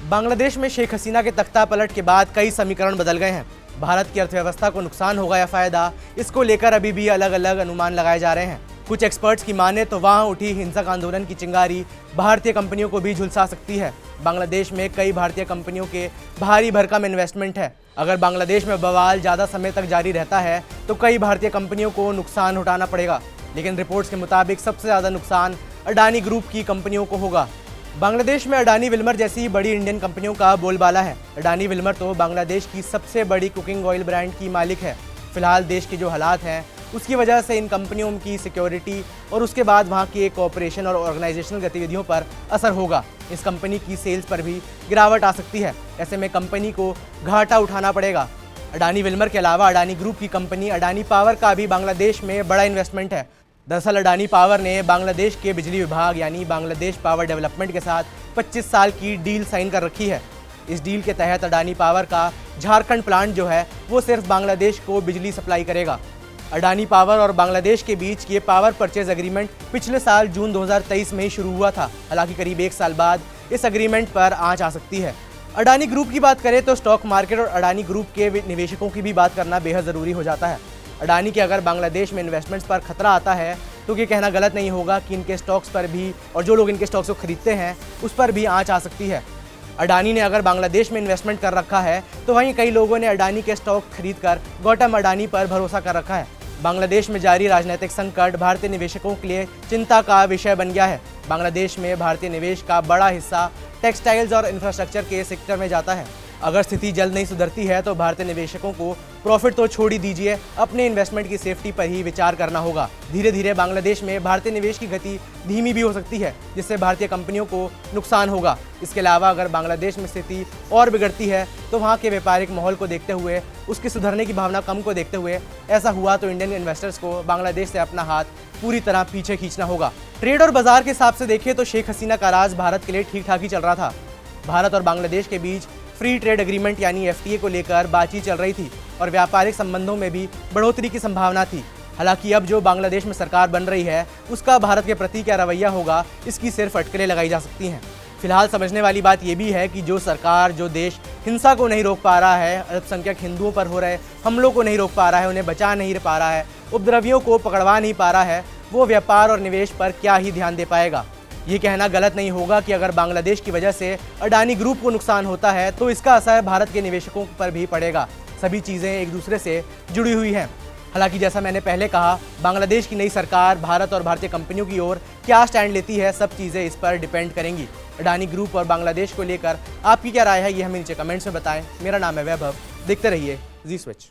बांग्लादेश में शेख हसीना के तख्ता पलट के बाद कई समीकरण बदल गए हैं। भारत की अर्थव्यवस्था को नुकसान होगा या फायदा, इसको लेकर अभी भी अलग अलग अनुमान लगाए जा रहे हैं। कुछ एक्सपर्ट्स की माने तो वहां उठी हिंसक आंदोलन की चिंगारी भारतीय कंपनियों को भी झुलसा सकती है। बांग्लादेश में कई भारतीय कंपनियों के भारी भरकम इन्वेस्टमेंट है। अगर बांग्लादेश में बवाल ज़्यादा समय तक जारी रहता है तो कई भारतीय कंपनियों को नुकसान उठाना पड़ेगा। लेकिन रिपोर्ट्स के मुताबिक सबसे ज़्यादा नुकसान अडानी ग्रुप की कंपनियों को होगा। बांग्लादेश में अडानी विल्मर जैसी बड़ी इंडियन कंपनियों का बोलबाला है। अडानी विल्मर तो बांग्लादेश की सबसे बड़ी कुकिंग ऑयल ब्रांड की मालिक है। फिलहाल देश के जो हालात हैं उसकी वजह से इन कंपनियों की सिक्योरिटी और उसके बाद वहाँ की एक ऑपरेशन और ऑर्गेनाइजेशनल गतिविधियों पर असर होगा। इस कंपनी की सेल्स पर भी गिरावट आ सकती है। ऐसे में कंपनी को घाटा उठाना पड़ेगा। अडानी विल्मर के अलावा अडानी ग्रुप की कंपनी अडानी पावर का भी बांग्लादेश में बड़ा इन्वेस्टमेंट है। दरअसल अडानी पावर ने बांग्लादेश के बिजली विभाग यानी बांग्लादेश पावर डेवलपमेंट के साथ 25 साल की डील साइन कर रखी है। इस डील के तहत अडानी पावर का झारखंड प्लांट जो है वो सिर्फ बांग्लादेश को बिजली सप्लाई करेगा। अडानी पावर और बांग्लादेश के बीच ये पावर परचेज एग्रीमेंट पिछले साल जून 2023 में ही शुरू हुआ था। हालांकि करीब 1 साल बाद इस एग्रीमेंट पर आंच आ सकती है। अडानी ग्रुप की बात करें तो स्टॉक मार्केट और अडानी ग्रुप के निवेशकों की भी बात करना बेहद ज़रूरी हो जाता है। अडानी के अगर बांग्लादेश में इन्वेस्टमेंट्स पर खतरा आता है तो ये कहना गलत नहीं होगा कि इनके स्टॉक्स पर भी और जो लोग इनके स्टॉक्स को खरीदते हैं उस पर भी आंच आ सकती है। अडानी ने अगर बांग्लादेश में इन्वेस्टमेंट कर रखा है तो वहीं कई लोगों ने अडानी के स्टॉक खरीदकर गौतम अडानी पर भरोसा कर रखा है। बांग्लादेश में जारी राजनीतिक संकट भारतीय निवेशकों के लिए चिंता का विषय बन गया है। बांग्लादेश में भारतीय निवेश का बड़ा हिस्सा टेक्सटाइल्स और इंफ्रास्ट्रक्चर के सेक्टर में जाता है। अगर स्थिति जल्द नहीं सुधरती है तो भारतीय निवेशकों को प्रॉफिट तो छोड़ ही दीजिए, अपने इन्वेस्टमेंट की सेफ्टी पर ही विचार करना होगा। धीरे धीरे बांग्लादेश में भारतीय निवेश की गति धीमी भी हो सकती है, जिससे भारतीय कंपनियों को नुकसान होगा। इसके अलावा अगर बांग्लादेश में स्थिति और बिगड़ती है तो वहाँ के व्यापारिक माहौल को देखते हुए, उसकी सुधरने की भावना कम को देखते हुए ऐसा हुआ तो इंडियन इन्वेस्टर्स को बांग्लादेश से अपना हाथ पूरी तरह पीछे खींचना होगा। ट्रेड और बाजार के हिसाब से देखें तो शेख हसीना का राज भारत के लिए ठीक ठाक ही चल रहा था। भारत और बांग्लादेश के बीच फ्री ट्रेड एग्रीमेंट यानी FTA को लेकर बातचीत चल रही थी और व्यापारिक संबंधों में भी बढ़ोतरी की संभावना थी। हालांकि अब जो बांग्लादेश में सरकार बन रही है उसका भारत के प्रति क्या रवैया होगा, इसकी सिर्फ अटकलें लगाई जा सकती हैं। फिलहाल समझने वाली बात यह भी है कि जो सरकार, जो देश हिंसा को नहीं रोक पा रहा है, अल्पसंख्यक हिंदुओं पर हो रहे हमलों को नहीं रोक पा रहा है, उन्हें बचा नहीं पा रहा है, उपद्रवियों को पकड़वा नहीं पा रहा है, वो व्यापार और निवेश पर क्या ही ध्यान दे पाएगा। ये कहना गलत नहीं होगा कि अगर बांग्लादेश की वजह से अडानी ग्रुप को नुकसान होता है तो इसका असर भारत के निवेशकों पर भी पड़ेगा। सभी चीज़ें एक दूसरे से जुड़ी हुई हैं। हालांकि जैसा मैंने पहले कहा, बांग्लादेश की नई सरकार भारत और भारतीय कंपनियों की ओर क्या स्टैंड लेती है, सब चीज़ें इस पर डिपेंड करेंगी। अडानी ग्रुप और बांग्लादेश को लेकर आपकी क्या राय है, ये हमें नीचे कमेंट्स में बताएं। मेरा नाम है वैभव, देखते रहिए जी स्विच।